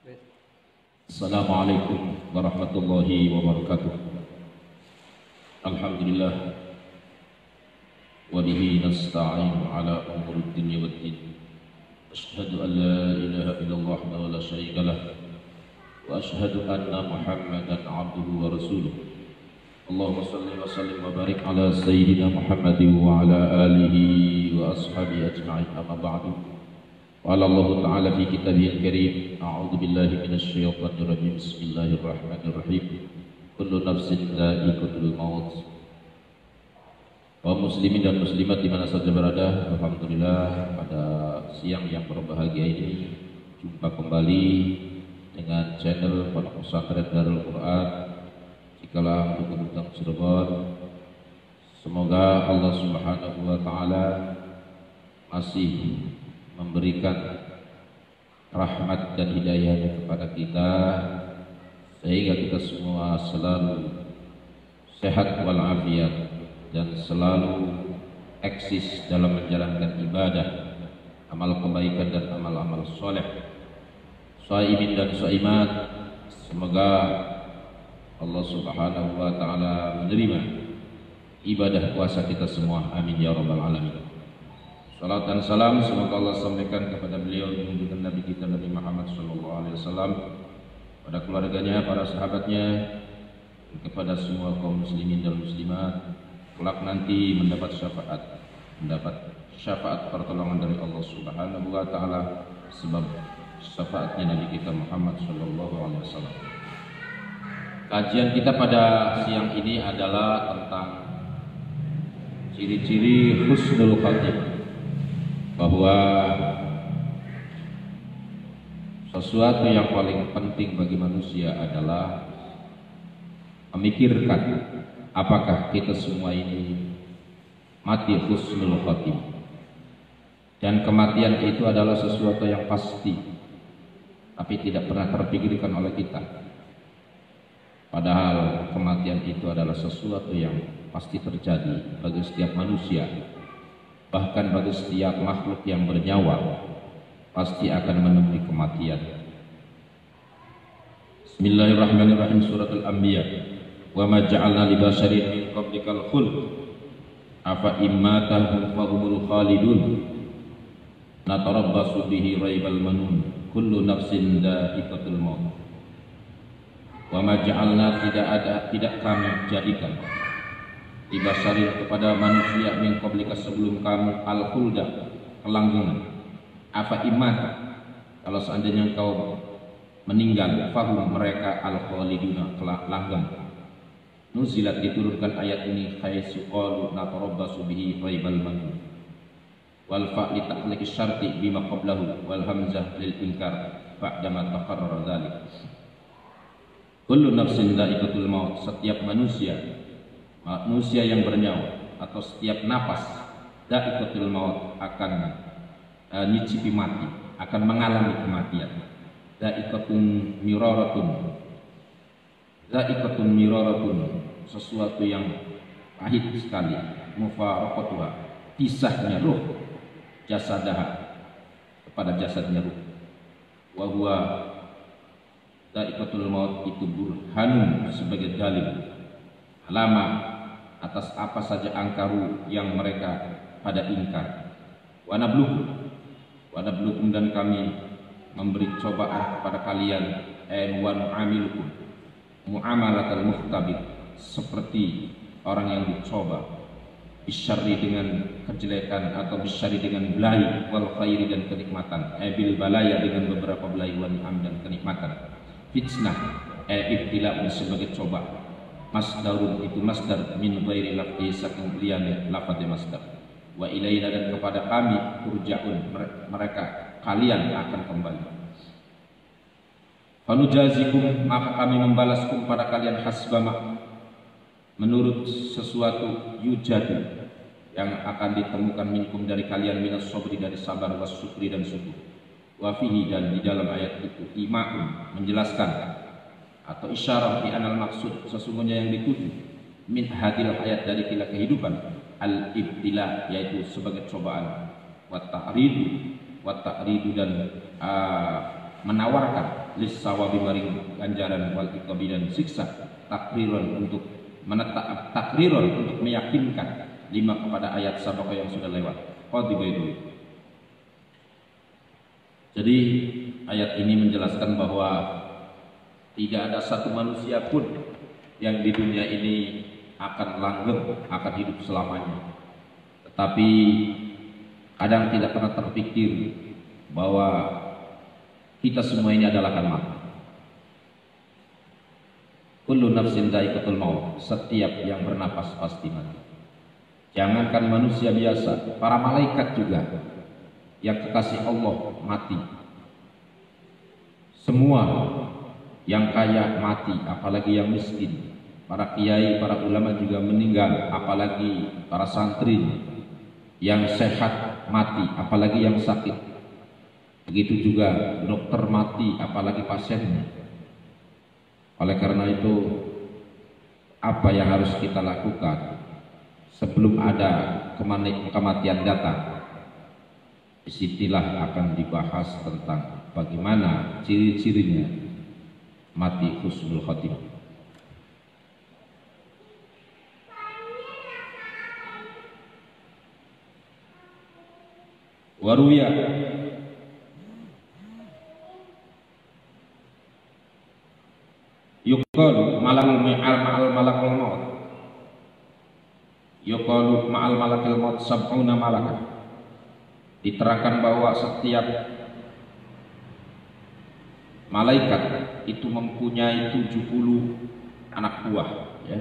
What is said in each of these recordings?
Assalamualaikum warahmatullahi wabarakatuh. Alhamdulillah wa bihi nasta'in ala umuri dunya waddin. Asyhadu an la ilaha illallah wa la syarika lah wa asyhadu anna Muhammadan abduhu wa rasuluh. Allahumma salli wa sallim wa barik ala sayyidina Muhammadin wa ala alihi wa ashabihi ajma'in, amma ba'du. قال الله تعالى في كتابه الكريم: أعوذ بالله من الشيطان الرجيم بسم الله الرحمن الرحيم كل نفس ذائقة الموت. Kaum muslimin dan muslimat di mana saja berada, alhamdulillah pada siang yang berbahagia ini jumpa kembali dengan channel Pondok Pesantren Darul Quran Cikalong Dukuh Cirebon. Semoga Allah Subhanahu wa taala masih memberikan rahmat dan hidayahnya kepada kita sehingga kita semua selalu sehat walafiat dan selalu eksis dalam menjalankan ibadah, amal kebaikan dan amal-amal soleh. Shaimin dan shaimat, semoga Allah Subhanahu wa taala menerima ibadah puasa kita semua, amin ya rabbal alamin. Salat dan salam semoga Allah sampaikan kepada beliau junjungan Nabi kita Nabi Muhammad SAW, pada keluarganya, para sahabatnya, kepada semua kaum muslimin dan muslimat kelak nanti mendapat syafaat pertolongan dari Allah Subhanahu wa taala sebab syafaatnya Nabi kita Muhammad SAW. Kajian kita pada siang ini adalah tentang ciri-ciri husnul khatimah, bahwa sesuatu yang paling penting bagi manusia adalah memikirkan apakah kita semua ini mati husnul khatimah. Dan kematian itu adalah sesuatu yang pasti tapi tidak pernah terpikirkan oleh kita, padahal kematian itu adalah sesuatu yang pasti terjadi bagi setiap manusia. Bahkan bagi setiap makhluk yang bernyawa pasti akan menemui kematian. Bismillahirrahmanirrahim. Surat Al-Anbiya. Wa ma ja'alna li basharin min qablikal khuld afa immatahum fahumul khalidun natarabbasu bihi raibal manun kullu nafsin dha'iqatul maut. Wa ma ja'alna, tidak kami jadikan dibasarin kepada manusia min qablika sebelum kamu al-khulda, kelanggengan. Afa imat, kalau seandainya engkau meninggal, fahum mereka al-khaliduna, langgeng. Nuzilat, diturunkan ayat ini haitsu qalu natarabbasu bihi raibal manun. Wal fa li ta'liq syarti bima qablahu wal hamzah lil inkar ba'da ma taqarrara dzalik. Kullu nafsin dha'iqatul maut, setiap manusia yang bernyawa atau setiap napas dha'iqatul maut akan nyicipi mati, akan mengalami kematian. Dha'iqatun miraratun, sesuatu yang pahit sekali. Mufaraqatuha, pisahnya ruh jasadaha, kepada jasadnya ruh. Wa huwa dha'iqatul maut, itu burhanun, sebagai dalil lama atas apa saja angkaru yang mereka pada ingkar. Wa nablukum, dan kami memberi cobaan kepada kalian, wa nu'amilukum mu'amalatal muhtabir, seperti orang yang dicoba, bisyarri, dengan kejelekan, atau bisyarri dengan belai, wal khairi, dan kenikmatan, bil balaya, dengan beberapa belai, wa ni'am, dan kenikmatan. Fitnah ibtila'un, sebagai coba. Masdarun, itu masdar, min ghairi lafzi, saking liyane lafaz masdar. Wa ilaina, dan kepada kami, turja'un, mereka, kalian akan kembali. Fanujazikum, maka kami membalaskum pada kalian, hasbama, menurut sesuatu, yujadu, yang akan ditemukan minkum, dari kalian, minas sabri, dari sabar, was syukri, dan syukur. Wa fihi, dan di dalam ayat itu, ima'un, menjelaskan atau isyarat di anal maksud, sesungguhnya yang dituju min hadil hayat, dari kila kehidupan, al ibtila, yaitu sebagai cobaan, wa ta'ridu, dan menawarkan lissawabi maring ganjaran wal iqabi dan siksa, takriron untuk menetap, takriron untuk meyakinkan lima kepada ayat sabaka yang sudah lewat. Qadibaidu. Jadi ayat ini menjelaskan bahwa tidak ada satu manusia pun yang di dunia ini akan langgeng, akan hidup selamanya. Tetapi kadang tidak pernah terpikir bahwa kita semua ini adalah akan mati. Kullu nafsin dha'iqatul maut, setiap yang bernapas pasti mati. Jangankan manusia biasa, para malaikat juga yang kekasih Allah mati. Semua yang kaya mati, apalagi yang miskin. Para kiai, para ulama juga meninggal, apalagi para santri. Yang sehat mati, apalagi yang sakit. Begitu juga dokter mati, apalagi pasiennya. Oleh karena itu, apa yang harus kita lakukan sebelum ada kematian datang? Disitulah akan dibahas tentang bagaimana ciri-cirinya mati husnul khotimah. Waruya yuqalu malakul ma'al malakul maut, yuqalu ma'al malakil maut sab'una malakah. Diterangkan bahwa setiap malaikat itu mempunyai 70 anak buah, ya.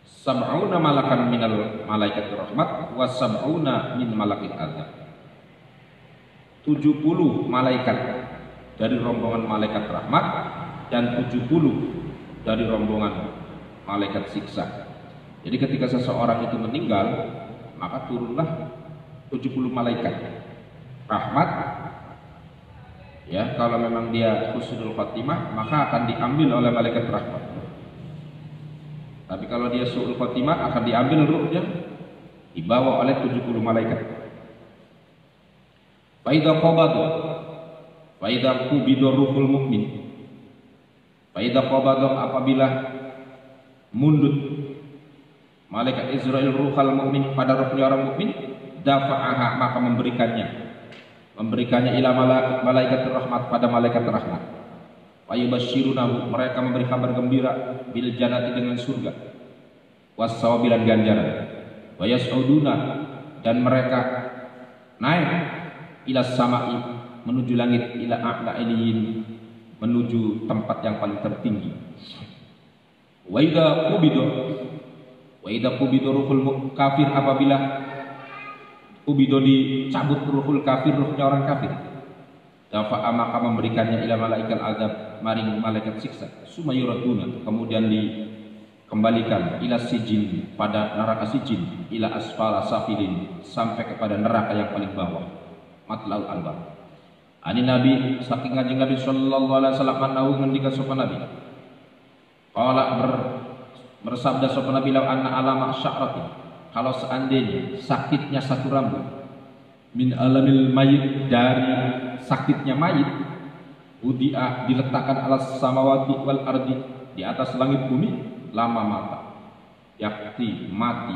Sab'una malakan minal malaikat rahmat wa sab'una min malakil azab. 70 malaikat dari rombongan malaikat rahmat dan 70 dari rombongan malaikat siksa. Jadi ketika seseorang itu meninggal, maka turunlah 70 malaikat rahmat, ya. Kalau memang dia husnul khotimah, maka akan diambil oleh malaikat rahmat. Tapi kalau dia su'ul khotimah, akan diambil ruhnya, dibawa oleh 70 malaikat. Fa idza qabada, fa idza qubida ruhul mukmin, fa idza qabada, apabila mundut malaikat Israil ruhal mukmin pada ruhnya orang mukmin, dafa'aha, maka memberikannya ila malaikat rahmat, pada malaikat rahmat. Wa yubashshirunahu, mereka memberi kabar gembira bil jannati, dengan surga, was-sawabi, dan ganjaran. Wa yas'uduna, dan mereka naik ila sama'i, menuju langit, ila a'la iliyin, menuju tempat yang paling tertinggi. Wa idza qubidu ruhul kafir, apabila ubido dicabut ruhul kafir, ruhnya orang kafir, dafa'a, maka memberikannya ila malaikat azab, maring malaikat siksa. Sumayuratuna, kemudian dikembalikan ila sijin, pada neraka sijin, ila asfala safilin, sampai kepada neraka yang paling bawah, matlaul anbar. Ani Nabi, saking kanjeng Nabi sallallahu alaihi wasallam, anahu ngendika sapa Nabi, qala bersabda sapa Nabi, law anna alama sya'ratin, kalau seandainya sakitnya satu rambut, min alamil mayit, dari sakitnya mayit, udi'a, diletakkan alas samawati wal ardi, di atas langit bumi, lama mata, yakti, mati,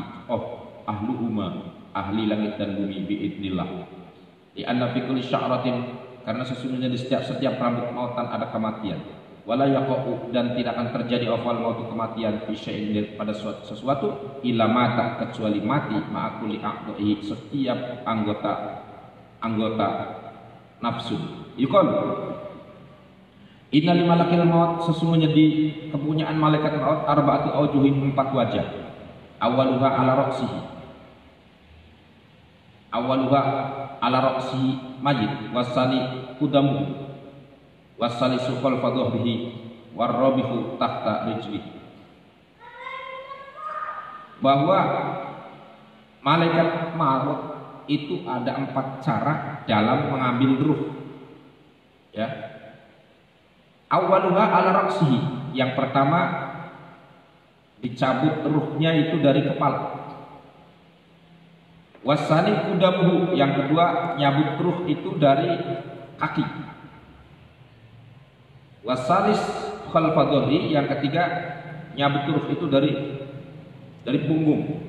ahluhuma, ahli langit dan bumi, biidnillah. Di anna fi kulli sya'ratin, karena sesungguhnya di setiap rambut mautan ada kematian. Wala yaqa'u, dan tidak akan terjadi awal mautu, kematian, fi syai'in, pada sesuatu, illa mata, kecuali mati, ma'akuli a'dha'i, setiap anggota nafsu. Yuqal inna li malakil maut, sesungguhnya di kepunyaan malaikat maut, arba'atu aujuhin, 4 wajah. Awaluha ala ra'sihi majid, wasani kudamu, wasali sukol fadhbihi, warrabihu tahta rijli. Bahwa malaikat maut itu ada 4 cara dalam mengambil ruh, ya. Awaluha ala ra'sihi, yang pertama dicabut ruhnya itu dari kepala. Wasani kudamuhu, yang kedua nyabut ruh itu dari kaki. Wasalis khalfa dhahri, yang ketiga nyabut ruh itu dari punggung,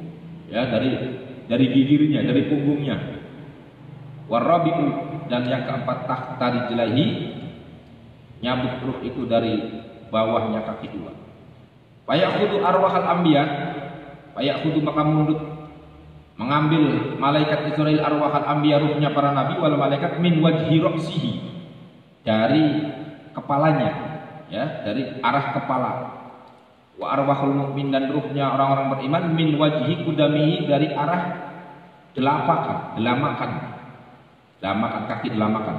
ya, dari gigirnya, dari punggungnya. Warabi'u, dan yang keempat tahta rijlaihi, nyabut ruh itu dari bawahnya kaki dua. Fayakhudhu arwahal anbiya, fayakhudhu maka mengambil malaikat Israil arwahal anbiya, ruhnya para nabi, wal malaikat min wajhi ra'sihi, dari kepalanya, ya, dari arah kepala. Wa arwahul mu'min, dan ruhnya orang-orang beriman, min wajhi kudamihi, dari arah delamakan kaki, delamakan.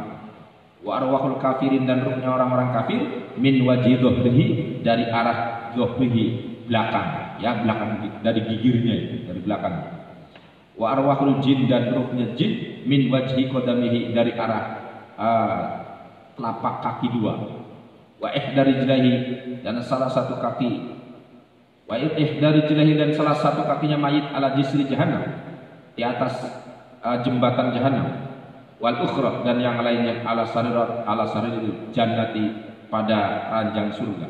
Wa arwahul kafirin, dan ruhnya orang-orang kafir, min wajhi dhahrihi, dari arah dhahrihi, belakang, ya, belakang, dari gigirnya, dari belakang. Wa arwahul jin, dan ruhnya jin, min wajhi qadamihi, dari arah telapak kaki dua. Wa ihdari rijlaihi, dan salah satu kaki, wa ihdari rijlaihi, dan salah satu kakinya mayit, ala jisri jahannam, di atas jembatan jahannam. Wal ukhra, dan yang lainnya ala sarir jannati, pada ranjang surga.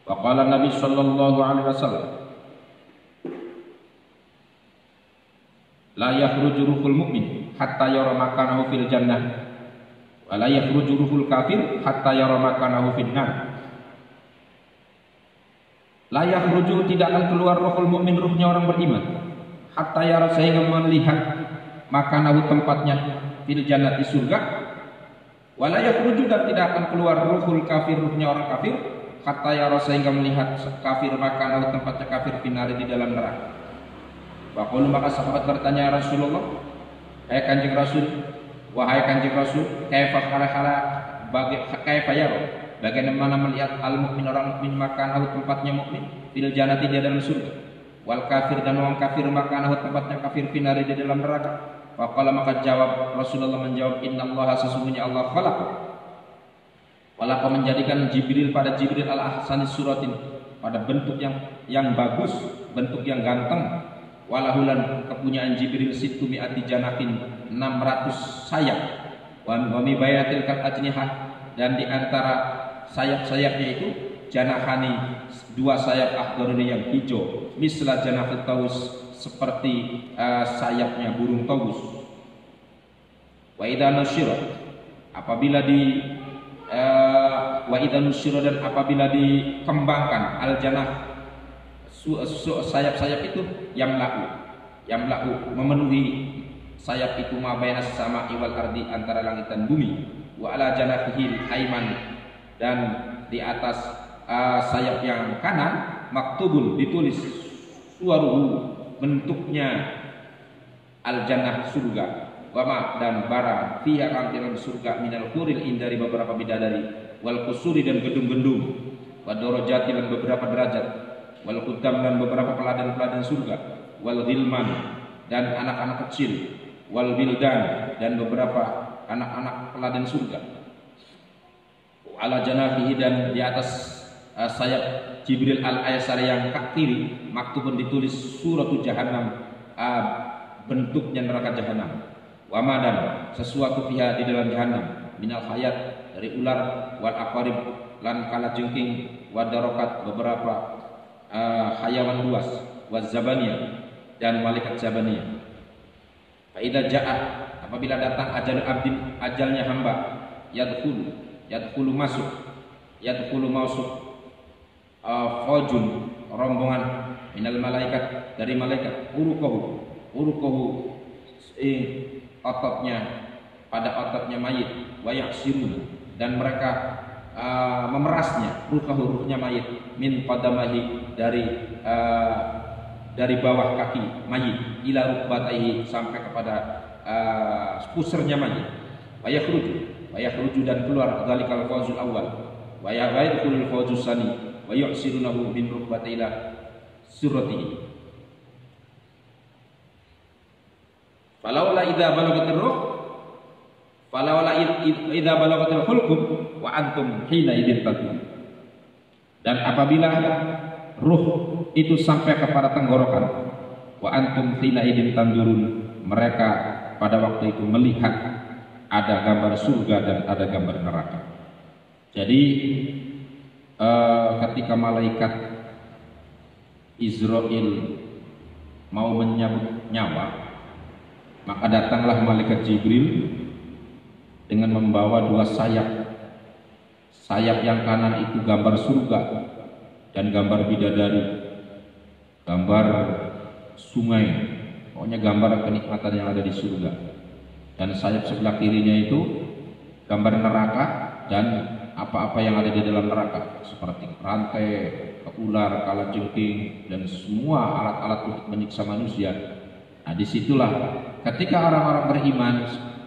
Wa qala Nabi sallallahu alaihi wasallam, la yakhruju ruhul mu'min hatta yara makanahu fil jannah, wa la yakhruju ruhul kafir hatta yara makanahu fin nar. La yakhruju, tidak akan keluar ruhul mu'min, ruhnya orang beriman, hatta yara, sehingga melihat makanahu, tempatnya, fil jannah, di surga. Wa la yakhruju, dan tidak akan keluar ruhul kafir, ruhnya orang kafir, hatta yara, sehingga melihat kafir makanahu, tempatnya kafir, finari, di dalam neraka. Waqalu, maka sahabat bertanya, Rasulullah, hai Kanjeng Rasul, wahai Kanjeng Rasul, kaifa yara, bagaimana melihat al mukmin, orang mukmin, makanahu, tempatnya mukmin, fil jannati, di dalam surga, wal kafir, dan orang kafir, makanahu, tempatnya kafir, finari, di dalam neraka. Faqala, maka jawab Rasulullah, menjawab, innallaha, sesungguhnya Allah, khalaqa menjadikan Jibril, pada Jibril, ala ahsani suratin, pada bentuk yang bagus, bentuk yang ganteng. Walahulan, kepunyaan Jibril, situ mi'ati janahin, 600 sayap. Wa mibayatil kal ajnihah, dan di antara sayap-sayapnya itu janahani, 2 sayap akhdari, yang hijau, misla janahut taus, seperti sayapnya burung taus. Wa idza nusyira, apabila dan apabila dikembangkan al janah, sayap-sayap itu, yamla'u, memenuhi sayap itu, ma bainas sama'i wal ardi, antara langit dan bumi. Wa ala janahil aiman, dan di atas sayap yang kanan, maktubun, ditulis, suwaruhu, bentuknya, al jannah, surga, wama, dan barang, fiha, dalam surga, minal huril in, dari beberapa bidadari, wal kusuri, dan gedung-gedung, wa darajati, dan beberapa derajat, wal qudam, dan beberapa peladan-peladan surga, wal ghilman, dan anak-anak kecil, wal bildan, dan beberapa anak-anak peladan surga. Ala janahihi, dan di atas sayap Jibril al-Aysar yang kiri, maktubun, ditulis, suratu jahannam, bentuknya neraka jahannam. Wa madan, sesuatu fiha, di dalam jahannam, minal hayat, dari ular, wal aqarib, lan kalajengking, wa darokat, beberapa hayawan buas, wa zabaniyah, dan malaikat zabaniyah. Fa idza jaa, apabila datang ajal abdin, ajalnya hamba, yadkhulu masuk, fajun, rombongan, minal malaikat, dari malaikat, urukohu, ototnya, pada ototnya mayit, wa yaksirun, dan mereka memerasnya, ruhnya mayit, min qadamahi, dari bawah kaki mayit, ila rukbataihi, sampai kepada pusernya mayit. Wa yakhruju, dan keluar, dzalikal fawzul awal, wa yadkhulul fawzus tsani, wa yu'sirunahu min rukbatai ila suratihi. Falaula idza balagatir ruh, idza balagatil hulqum, wa antum hina idin taqun. Dan apabila ruh itu sampai kepada tenggorokan, wa antum hina idin tanzurun, mereka pada waktu itu melihat ada gambar surga dan ada gambar neraka. Jadi ketika malaikat Israel mau menyabut nyawa, maka datanglah malaikat Jibril dengan membawa dua sayap. Sayap yang kanan itu gambar surga dan gambar bidadari, gambar sungai, pokoknya gambar kenikmatan yang ada di surga. Dan sayap sebelah kirinya itu gambar neraka dan apa-apa yang ada di dalam neraka, seperti rantai, ular, kalajengking, dan semua alat-alat untuk menyiksa manusia. Nah, disitulah ketika orang-orang beriman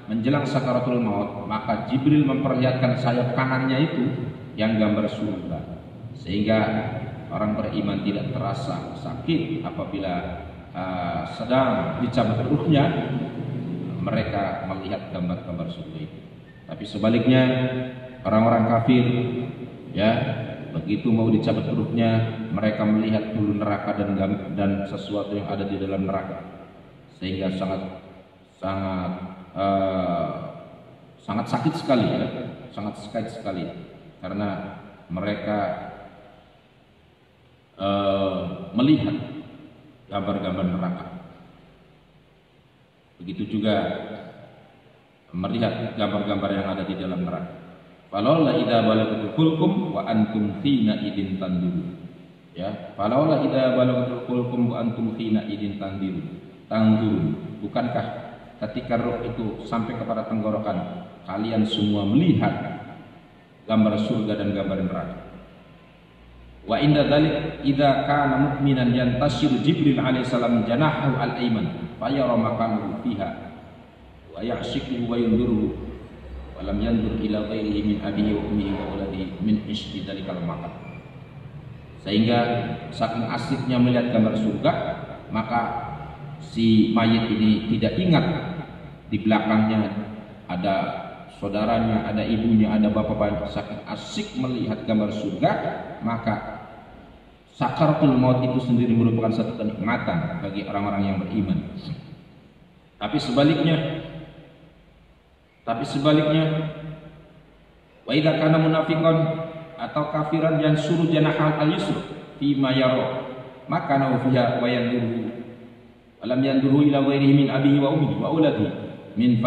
menjelang sakaratul maut, maka Jibril memperlihatkan sayap kanannya itu yang gambar surga, sehingga orang beriman tidak terasa sakit apabila sedang dicabut ruhnya. Mereka melihat gambar-gambar surga itu. Tapi sebaliknya orang-orang kafir, ya, begitu mau dicabut ruhnya, mereka melihat dulu neraka dan sesuatu yang ada di dalam neraka, sehingga sangat sakit sekali, ya, sangat sakit sekali, karena mereka melihat gambar-gambar neraka. Begitu juga melihat gambar-gambar yang ada di dalam neraka. Falaula idza balagatul hulqum wa antum hina idin tanzurun. Ya, falaula idza balagatul hulqum wa antum hina idin tanzurun. Bukankah ketika roh itu sampai kepada tenggorokan, kalian semua melihat gambar surga dan gambar neraka? Wa inda dzalik idza kana mu'minan yantashir Jibril alaihi salam janahu al-aiman fa yara makanuhu fiha wa ya'shiku wa yunduruhu wa lam yandur ila ghairihi min abihi wa ummihi wa waladihi min ishti dzalikal makan. Sehingga saking asiknya melihat gambar surga, maka si mayit ini tidak ingat di belakangnya ada saudaranya, ada ibunya, ada bapak-bapaknya. Saking asik melihat gambar surga, maka sakaratul maut itu sendiri merupakan satu kenikmatan bagi orang-orang yang beriman. Tapi sebaliknya, wa idza kana munafiqan atau kafiran yang suruh janahal al-yusr fi ma yara, maka nau fiha wa yanduru alam yanduru ila ghairihi min abihi wa ummihi wa uladihi min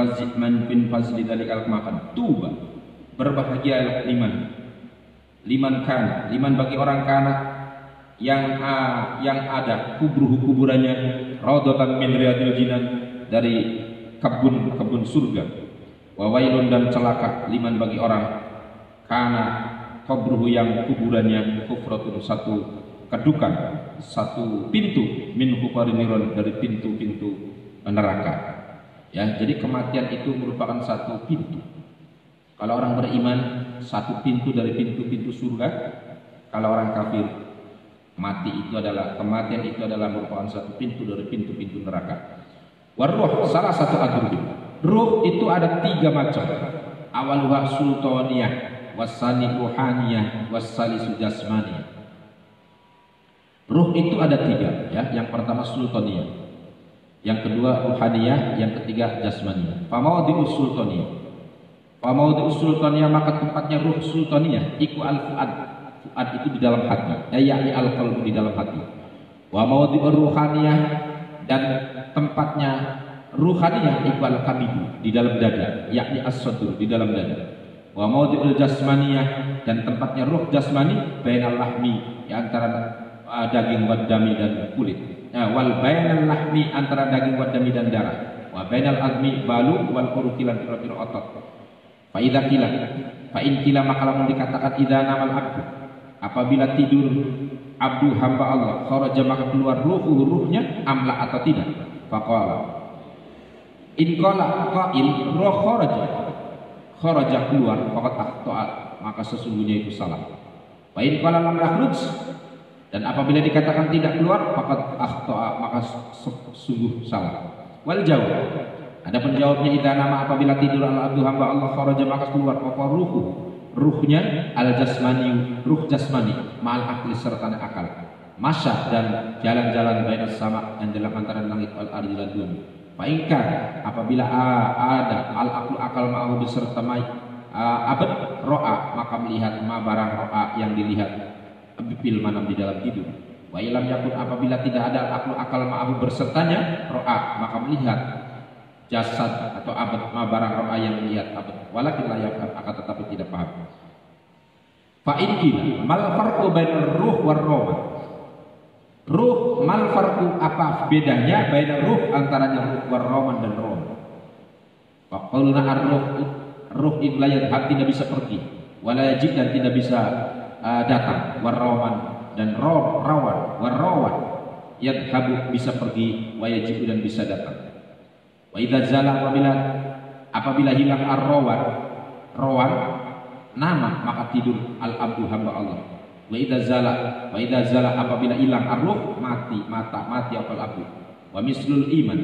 fazli dalikal makan. Tuba, berbahagialah liman bagi orang kana yang ada kuburannya raudhatan min riyadil jinan, dari kebun surga. Wa wailun, dan celaka liman bagi orang kana kubruhu, yang kuburannya kufratun, satu kedukan, satu pintu min hufariniron, dari pintu-pintu neraka. Ya, jadi kematian itu merupakan satu pintu. Kalau orang beriman, satu pintu dari pintu-pintu surga. Kalau orang kafir, kematian itu adalah merupakan satu pintu dari pintu-pintu neraka. Waruh, salah satu atribut ruh itu ada 3 macam. Awaluha sultaniyah, wasani ruhaniyah, wasalisu jasmaniyah. Ruh itu ada 3, ya. Yang pertama sultaniyah, yang kedua ruhaniyah, yang ketiga jasmaniyah. Famaudius sultaniyah, maka tempatnya ruh sultaniyah iku al-fuad. Fuad itu di dalam hati, yakni al-qalbu, di dalam hati. Wa maudhi'ur ruhaniyah, dan tempatnya ruhaniyah iku al-kabidu, di dalam dada, yakni as-sadr, di dalam dada. Wa maudhi'ul jasmaniyah, dan tempatnya ruh jasmani bainal lahmi, di antara daging wadami dan kulit. Wal bainal lahmi, antara daging wadami dan darah. Wa bainal azmi balu wal urukilan pira-pira otot. Fa idza qila, fa in qila, maka lamun dikatakan idza namal abdu, apabila tidur abdu hamba Allah, kharaja, maka keluar ruhnya amla atau tidak. Faqala, in qala qail ruh kharaja keluar, faqat akhtaat, maka sesungguhnya itu salah. Fa in qala lam yakhruj, dan apabila dikatakan tidak keluar, faqat akhtaat, maka sungguh salah. Wal jawab, ada penjawabnya, idza nama, apabila tidur al-abdu hamba Allah, kharaja, maka keluar, apa ruhnya al-jasmani, ruh jasmani, ma'al akli, serta akal, masya, dan jalan-jalan bainas sama, yang dalam antara langit wal ardi lan bumi. Fa'inkan apabila ada al-aqlu akal ma'ahu beserta abad ro'a, maka melihat ma barang ro'a yang dilihat bil manam di dalam tidur. Wa ilam yakun apabila tidak ada al-aqlu akal ma'ahu bersertanya ro'a, maka melihat jasad atau abad ma barang ro'a yang melihat abad. Walakin la yafham, akan tetapi tidak paham. Fa'in kila mal farqu bainar ruh war roh. Ruh mal farqu, apa bedanya bainar ruh antaranya ruh war roman dan roh. Faqulna ar-ruh in la yadhhab, tidak bisa pergi, wala yajib dan tidak bisa datang, war roman dan rawan, war rawan yadhhabu bisa pergi, wa yajib dan bisa datang. Wa idza zala apabila hilang ar-rawan, nama maka tidur al-abdu hamba Allah. Wa idza zala apabila hilang ar-ruh, mati akal abdu. Wa mislul iman,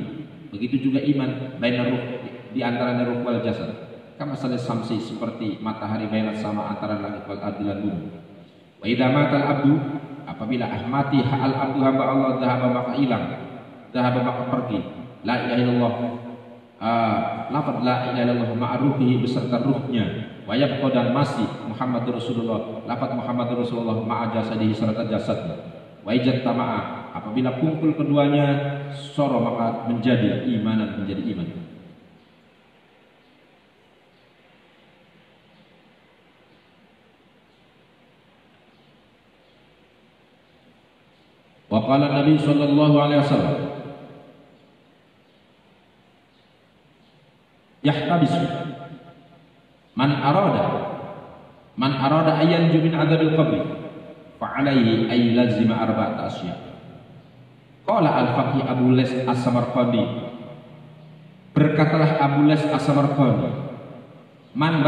begitu juga iman bainar ruh, di antara ruh wal jasad. Kama salih samsi, seperti matahari bainat sama antara langit wal ardi lan bumi. Wa idza mata al-abdu, apabila mati al-abdu hamba Allah, dhahaba maka hilang, dhahaba maka pergi. La ilaha illallah, lafaz la ilaha illallah ma'ruhihi beserta ruhnya. Wa yabqa dan masih Muhammadur Rasulullah, lafaz Muhammadur Rasulullah ma'a jasadihi serta jasadnya. Wa ijat tama'a, apabila kumpul keduanya soro maka menjadi imanan, menjadi iman. Wa qala Nabi sallallahu alaihi wasallam yahtabisu man arada ayyan min adzabil qabr fa alaihi ay lazima arba'at asya. Qala al-faqih Abu Les As-Samarqandi, berkatalah Abu Les As-Samarqandi, man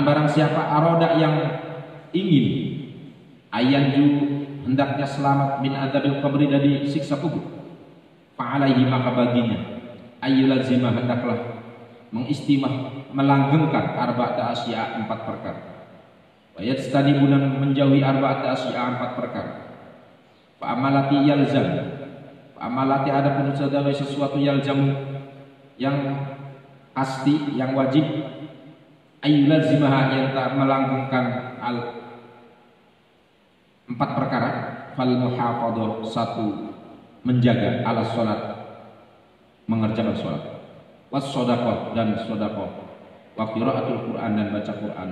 barang siapa arada yang ingin ayyanju hendaknya selamat min adzabil qabri dari siksa kubur, fa alaihi maka baginya ayyulazima hendaklah mengistimah melanggengkan arba'ata asya, 4 perkara. Wa yastanibu dan menjauhi arba'ata asya, 4 perkara. Fa amalati yalzam, fa amalati adapun sesuatu yalzam yang pasti, yang wajib, ayyulazimah yang tak melanggengkan 4 perkara. Fal muhafadhah, 1 menjaga ala salat, mengerjakan salat. Was shadaqah dan shadaqah. Wa qiraatul Quran dan baca Quran.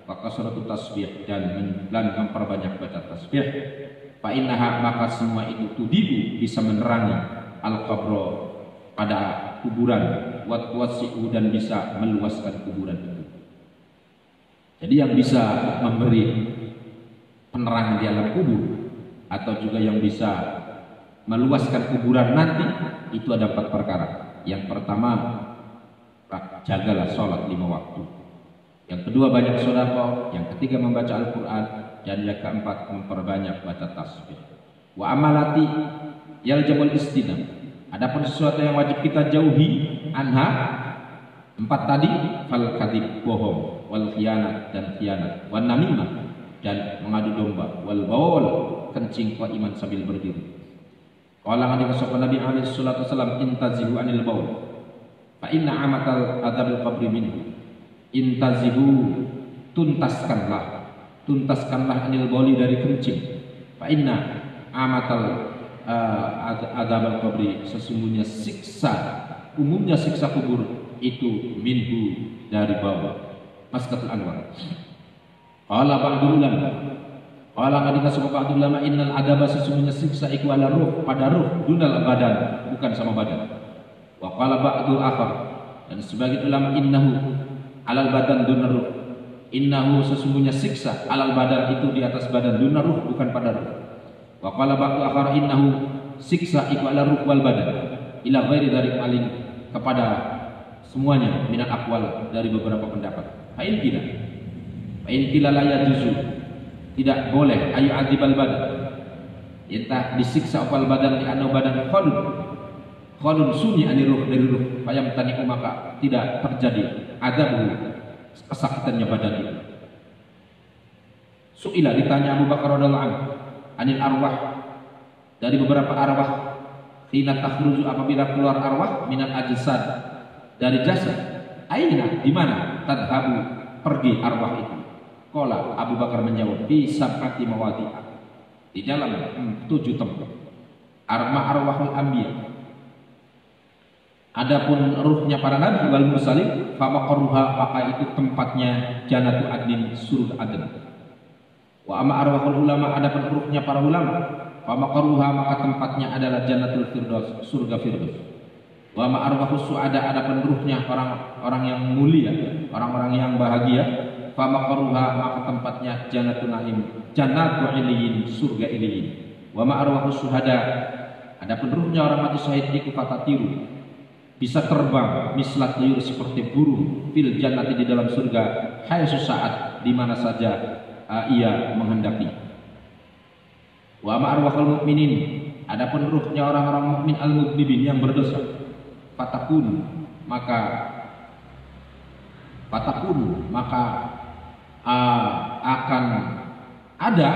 Wa kasratut tasbih dan memperbanyak baca tasbih. Fa innaha maka semua itu tudibu bisa menerangi al-qabra pada kuburan, wa tuwasi'u dan bisa meluaskan kuburan itu. Jadi yang bisa memberi penerangan di alam kubur atau juga yang bisa meluaskan kuburan nanti, itu ada 4 perkara. Yang pertama, jagalah sholat 5 waktu. Yang kedua, banyak sedekah. Yang ketiga, membaca Al-Quran. Dan yang keempat, memperbanyak baca tasbih. Wa amalati yaljamul istinab, adapun sesuatu yang wajib kita jauhi anha, 4 tadi, fal kadhib, bohong, wal khianat dan khianat, wan namimah dan mengadu domba, wal bawl, kencing qaiman sambil berdiri. Qala Nabi alaihi salatu wasallam, intazihu anil bawl fa inna amatal adzabil qabri minhu. Intazihu, tuntaskanlah anil bawli dari kencing. Fa inna amatal adzabil qabri, sesungguhnya umumnya siksa kubur itu minhu, dari bawah. Maskatul Anwar. Qala ba'dul ulama, qala kadika sebab ba'dul ulama, innal adaba, sesungguhnya siksa iku ala ruh, pada ruh, dunal badan, bukan sama badan. Wa qala ba'dul akhar, dan sebagian ulama, innahu alal badan dunar ruh, innahu sesungguhnya siksa alal badan itu di atas badan, dunar ruh bukan pada ruh. Wa qala ba'dul akhar, innahu siksa iku ala ruh wal badan ila ghairi dari alin, kepada semuanya, minat aqwal, dari beberapa pendapat. Fa'in kila la yajuzu, tidak boleh ayu adibal badan, entah disiksa opal badan di anu badan khalun sunyi ani ruh, dari ruh, fayam taniku maka tidak terjadi adabu, kesakitannya badan itu. Su'ila, ditanya Abu Bakar radhiyallahu anhu, anil arwah, dari beberapa arwah hina takhruju apabila keluar arwah minal ajsad dari jasad. Aina di mana tadhabu pergi arwah itu? Qala Abu Bakar menjawab fi sab'ati mawadi'a, di dalam 7 tempat. Arwahul anbiya, adapun ruhnya para nabi wal mursalin, famaqruha maka itu tempatnya jannatu adnin, surga adn. Wa amma arwahul ulama, adapun ruhnya para ulama, famaqruha maka tempatnya adalah jannatul firdaus, surga firdaus. Wa amma arwahus suada, adapun ruhnya orang-orang yang mulia, orang-orang yang bahagia, famaqruha maka tempatnya jannatun naim, jannatu iliyin, surga iliyin. Wa amma arwahus syuhada, adapun ruhnya orang mati syahid iku fatatiru, bisa terbang mislat tuyur seperti burung fil jannati, di dalam surga, haitsu saat di mana saja ia menghendaki. Wa ma arwahul mukminin, adapun ruhnya orang-orang mukmin al-mudnibin yang berdosa, fatakun maka akan ada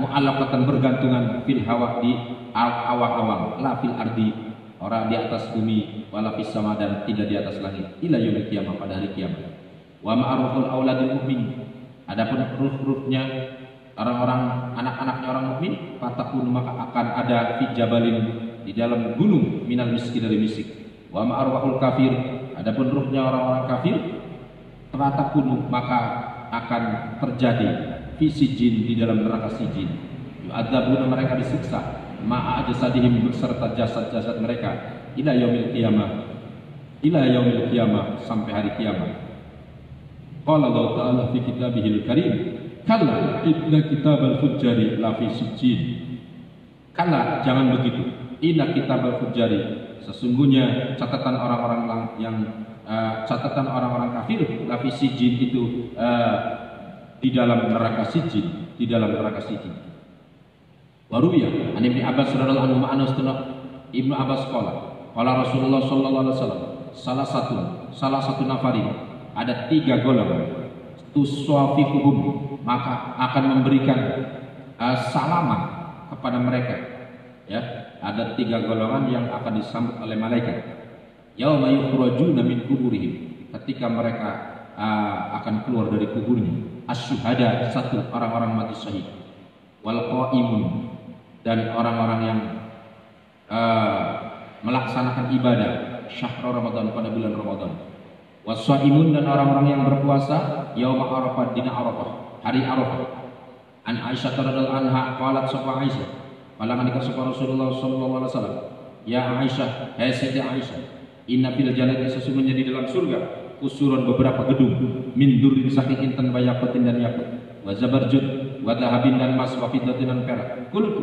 mu'allaqatan, bergantungan fil hawa, di awang-awang, la fil ardi, orang di atas bumi, wala fis sama, dan tidak di atas langit, ila yaumil qiyamah, pada hari kiamat. Wa ma arwahul auladil mukmin, adapun ruh-ruhnya orang-orang anak-anaknya orang mukmin, fatakun maka akan ada fi jabalin, di dalam gunung, minal miski, dari misik. Wa ma arwahul kafir, adapun ruhnya orang-orang kafir, fatakun maka akan terjadi fi sijin, di dalam neraka sijin. Yu'adzabuna, mereka disiksa, ma'a jasadihim, beserta jasad-jasad mereka, ila yaumil qiyamah, sampai hari kiamat. Qala Allah Ta'ala fi kitabihil karim, kalla inna kitabal fujjari la fi sijjin. Kalla, jangan begitu. Inna kitabal fujjari, sesungguhnya catatan orang-orang kafir, la fi sijjin, itu di dalam neraka sijjin, di dalam neraka sijjin. Waruya an Ibnu Abbas radhiyallahu anhu ma'ana Ibnu Abbas qala Rasulullah sallallahu alaihi wasallam, salah satu nafarin, ada 3 golongan, tuswafiquhum, maka akan memberikan salaman kepada mereka, ya. Ada 3 golongan yang akan disambut oleh malaikat. Yauma yukhrajuna min kuburihim, ketika mereka akan keluar dari kuburnya. Asyuhada, 1 orang-orang mati syahid. Wal qaimun, dan orang-orang yang melaksanakan ibadah syahrul Ramadan, pada bulan Ramadan. Wassaimun, dan orang-orang yang berpuasa yauma Arafah, dina Arafah, hari Arafah. An Aisyah radhiyallahu anha qalat, sapa Aisyah, palangan ka sapa Rasulullah sallallahu alaihi wasallam, ya Aisyah, hai Siti Aisyah, inna fil jannati, sesungguhnya di dalam surga, kusurun, beberapa gedung, min durrin, saking intan, bayaqutin, dan yakut, wa zabarjud, wa dhahabin, dan mas, wa fiddatin, dan perak. Qultu,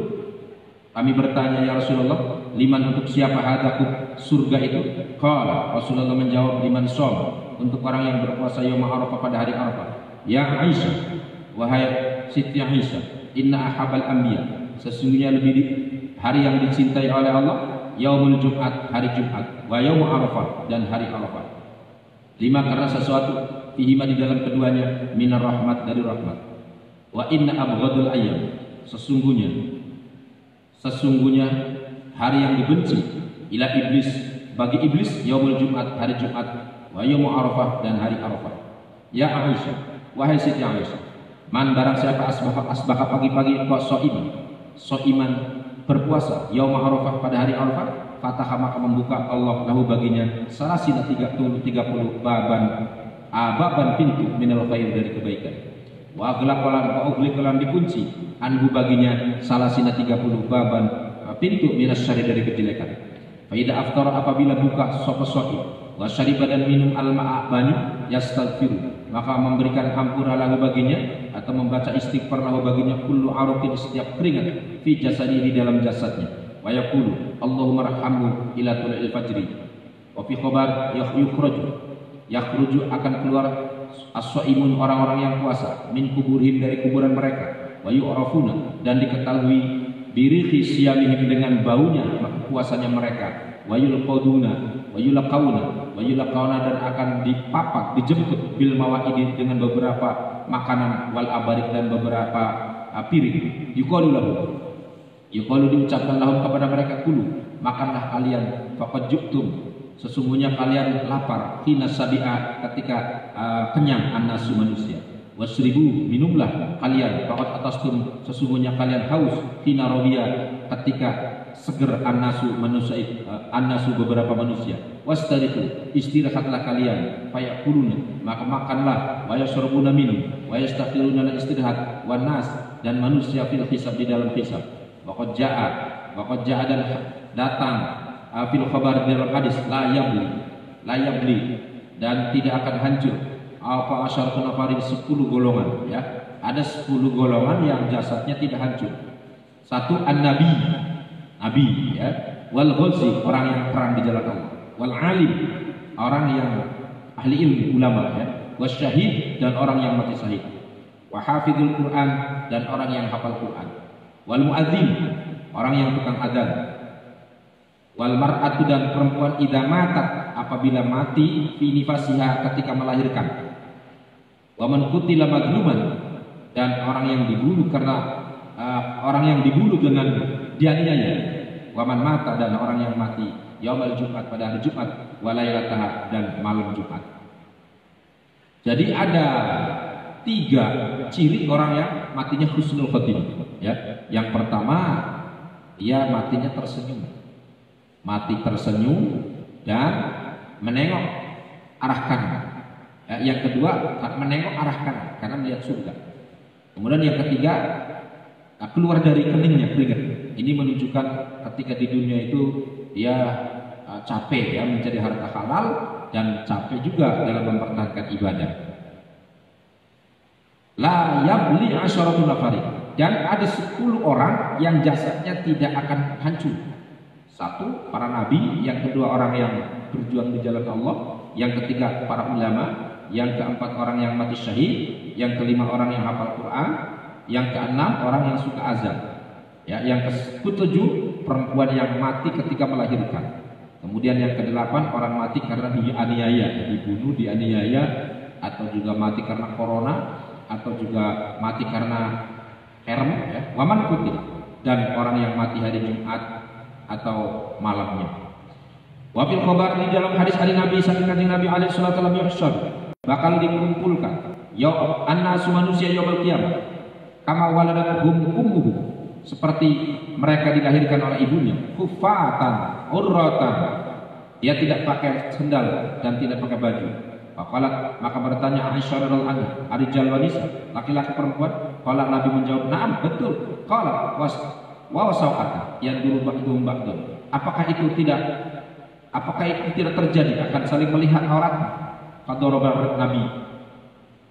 kami bertanya, ya Rasulullah, liman, untuk siapa hadaku, surga itu? Qala, Rasulullah menjawab, liman shom, untuk orang yang berpuasa yaum Arafah, pada hari Arafah. Ya Aisyah, wahai Siti Aisyah, inna ahabal anbiya, sesungguhnya hari yang dicintai oleh Allah, yaumul Jumat, hari Jumat, wa yaum Arafah, dan hari Arafah. Lima, karena sesuatu, fihima, di dalam keduanya, minar rahmat, dari rahmat. Wa inna abghadul ayyam, sesungguhnya hari yang dibenci, ila iblis, bagi iblis, yaumul Jumat, hari Jumat, wa yaumul Arafah, dan hari Arafah. Ya Aisyah, wahai Siti Aisyah, man, barang siapa asbaka pagi-pagi kok soiman, berpuasa, yaumul Arafah, pada hari Arafah, fataha, maka membuka Allah lahu, baginya, salasina 30 baban pintu, minal khair, dari kebaikan. Wa aghlaqalan dikunci, anhu, baginya, salasina 30 baban pintu, minas syari, dari kejelekan. Fa idza aftara, apabila buka sapa sa'i, wa syariba, dan minum al-ma'a, banyu, yastaghfiru, maka memberikan hampura lahu, baginya, atau membaca istighfar lahu, baginya, kullu araqin, setiap keringat, fi jasadi, di dalam jasadnya. Wa yaqulu Allahumma rahamhu ila tulil fajri. Wa fi khabar yakhruju, akan keluar as-shaimun, orang-orang yang puasa, min kuburihim, dari kuburan mereka, wa yu'rafuna, dan diketahui, birihi siyamihim, dengan baunya puasanya mereka, wa yulaqauna, dan akan dipapak, dijemput, bil mawaidi, dengan beberapa makanan, wal abarik, dan beberapa piring. Yuqalu diucapkan lahum, kepada mereka, kulu, makanlah kalian, faqad juktum, sesungguhnya kalian lapar, hina sabi'a, ketika kenyang, annasu manusia. Wasribu, minumlah kalian, faqad atastum, sesungguhnya kalian haus, hina rawiya, ketika seger, annasu manusia, annasu beberapa manusia. Wastariku, istirahatlah kalian, fayakuluna, maka makanlah, wa yashrabuna minum, wa yastaqiluna istirahat, wan nas, dan manusia fil hisab, di dalam hisab. Waqad ja'a dan datang fil khabar, dalam hadis, la yabli, dan tidak akan hancur apa asyaratu nafarin, 10 golongan, ya. Ada 10 golongan yang jasadnya tidak hancur. Satu, nabi, ya. Wal ghazi, orang yang perang di jalan Allah. Wal alim, orang yang ahli ilmu, ulama, ya. Wasyahid, dan orang yang mati syahid. Wa hafizul Quran, dan orang yang hafal Quran. Wal muadzin, orang yang tukang adzan. Wal mar'atu, dan perempuan, idza matat, apabila mati, fi nifasiha, ketika melahirkan. Wa man qutila madluman, dan orang yang dibunuh karena orang yang dibunuh dengan dianiaya. Wa man mata, dan orang yang mati yaumal Jumat, pada hari Jumat, wa lailataha, dan malam Jumat. Jadi ada 3 ciri orang yang matinya husnul khotimah, ya. Yang pertama, dia matinya tersenyum. Mati tersenyum dan menengok arah kanan. Yang kedua, menengok arah kanan karena melihat surga. Kemudian yang ketiga, keluar dari keningnya keringat. Ini menunjukkan ketika di dunia itu dia capek, ya, mencari harta halal, dan capek juga dalam mempertahankan ibadah. La yabli asyaratul nafari, dan ada 10 orang yang jasadnya tidak akan hancur. Satu, para nabi. Yang kedua, orang yang berjuang di jalan Allah. Yang ketiga, para ulama. Yang keempat, orang yang mati syahid. Yang kelima, orang yang hafal Quran. Yang keenam, orang yang suka azan, ya. Yang ketujuh, perempuan yang mati ketika melahirkan. Kemudian yang kedelapan, orang mati karena dianiaya, dibunuh, dianiaya, atau juga mati karena corona, atau juga mati karena herm, ya. Waman kutil, dan orang yang mati hari Jumat atau malamnya. Wafil khobar, di dalam hadis hari Nabi, saking kanjeng Nabi alaihi salatu wasallam, yuhsyar, bakal dikumpulkan annasu manusia yaumul qiyamah, kama waladatuhum ummuhum, seperti mereka dilahirkan oleh ibunya, kufatan urratan, dia tidak pakai sendal dan tidak pakai baju. Faqalat, maka bertanya Aisyah radhiyallahu anha, arijal wa nisa, laki-laki perempuan? Qala, Nabi menjawab, na'am, betul. Qala wa wasau'ata yang dulu ba'dhum ba'dhum, apakah itu tidak terjadi, akan saling melihat aurat? Qaddaraba Nabi,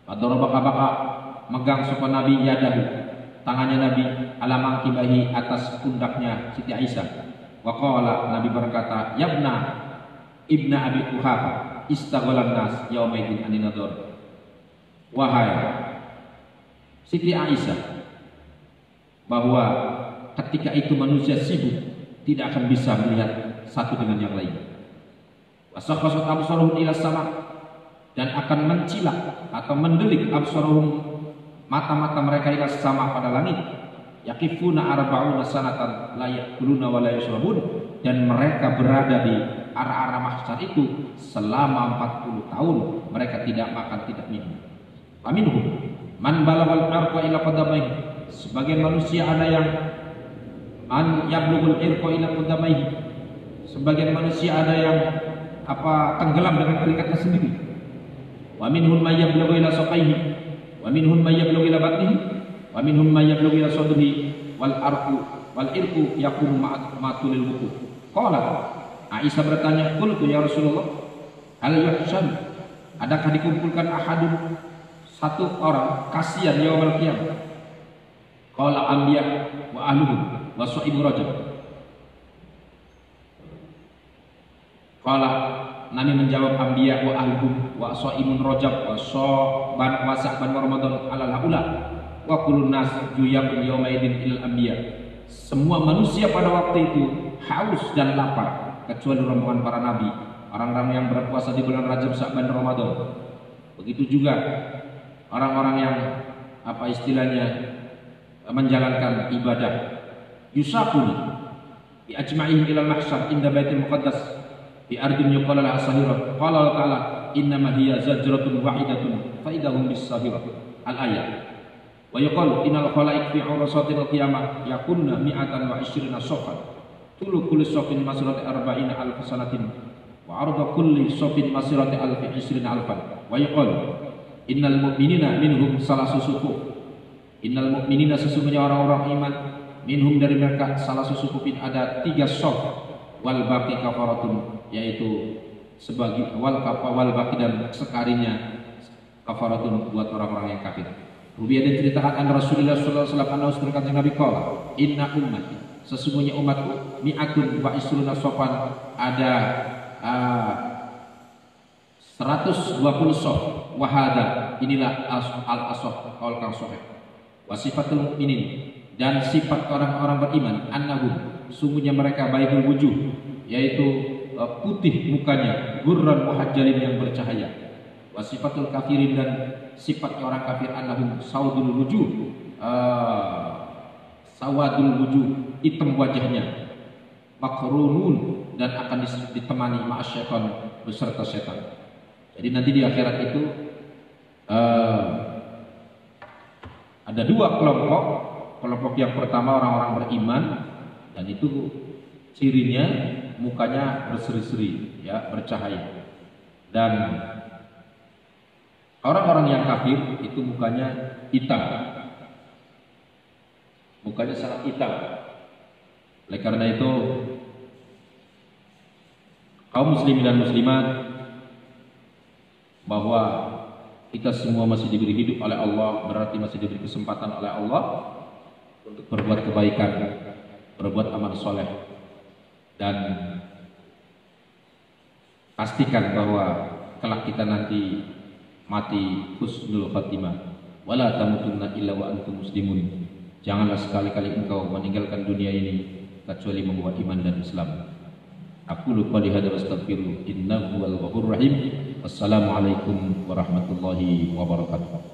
qaddaraba, megang sapa Nabi yadahu, tangannya Nabi, ala mangkibahi, atas pundaknya Siti Aisyah. Wa qala, Nabi berkata, yabna ibna Abi Quhafa, istaghalan nas yaumaidin anin nadhar. Wahai Siti Aisyah, bahwa ketika itu manusia sibuk, tidak akan bisa melihat satu dengan yang lain. Wasakhasat absaruhum ila sama, dan akan mencilak atau mendelik absaruhum, mata-mata mereka ila sama, pada langit. Yaqifuna arba'una sanatan la yakuluna wa la yashrabun, dan mereka berada di arah-arah mahsyar itu selama 40 tahun mereka tidak makan, tidak minum. Aminhum man balagal arqa ila qadamaihi, sebagian manusia ada yang an yablughul irqa ila qadamaihi, sebagian manusia ada yang tenggelam dengan keringatnya sendiri. Wa minhum may yablughu ila saqaihi, wa minhum may yablughu ila batnihi, wa minhum may yablughu ila sadrihi, wal irqu yaqumu ma'atul wuqu. Qala, Aisyah bertanya, qultu ya Rasulullah, hal yuhsan, adakah dikumpulkan ahadun, satu orang, kasihan yaumul qiyamah? Qala anbiya wa ahluhum wa sha'ibu rajab. Qala, Nabi menjawab, anbiya wa ahluhum wa sha'imun rajab wa sha'ban wa sa'ban ramadan alal haula wa kullun nas yuyam yaumaidin ilal anbiya. Semua manusia pada waktu itu haus dan lapar, kecuali rombongan para nabi, orang-orang yang berpuasa di bulan Rajab, Sa'ban, Ramadan. Begitu juga orang-orang yang istilahnya menjalankan ibadah. Yusakuni, bi ajma'ihim ila al-mahsyar inda baitil muqaddas fi ardin yuqala laha sahirah. Qala Allah ta'ala innama hiya zajratun wahidatun fa idahum bis-sahirah. Al-ayat. Wa yuqalu innal khalaiq fi urasatil qiyamah yakunna mi'atan wa ishrina safan tulu kulli safin masirati arba'ina alf sanatin wa arda kulli safin masirati alfi ishrina alfan. Wa yuqalu innal mu'minina minhum salasu sufuh. Innal mu'minina sesungguhnya orang-orang iman minhum dari mereka salasu sufufin ada 3 saf wal baqi kafaratun yaitu sebagai wal baqi dan sekarinya kafaratun buat orang-orang yang kafir. Rubiya diceritakan Rasulullah sallallahu alaihi wasallam berkata Nabi qala inna ummati sesungguhnya umatku mi'atun wa isruna safan ada 120 saf wahada inilah al-asaf qaul kang sahih wa sifatul mukminin dan sifat orang-orang beriman annahum sungguhnya mereka baikul wujuh yaitu putih mukanya gurran muhajjalin yang bercahaya wa sifatul kafirin dan sifat orang kafir annahum sawadul wujuh hitam wajahnya makrunun dan akan ditemani ma'asyaitan beserta setan. Jadi nanti di akhirat itu ada 2 kelompok. Kelompok yang pertama orang-orang beriman dan itu cirinya mukanya berseri-seri ya, bercahaya. Dan orang-orang yang kafir itu mukanya hitam. Mukanya sangat hitam. Oleh karena itu kaum muslimin dan muslimat bahwa kita semua masih diberi hidup oleh Allah, berarti masih diberi kesempatan oleh Allah untuk berbuat kebaikan, berbuat amal soleh, dan pastikan bahwa kelak kita nanti mati husnul khatimah. Wala tamutunna illa wa antum muslimun. Janganlah sekali-kali engkau meninggalkan dunia ini kecuali membawa iman dan Islam. Aqulu qouli hadza wa astaghfiru innahu huwal ghafurur rahim. Wassalamualaikum warahmatullahi wabarakatuh.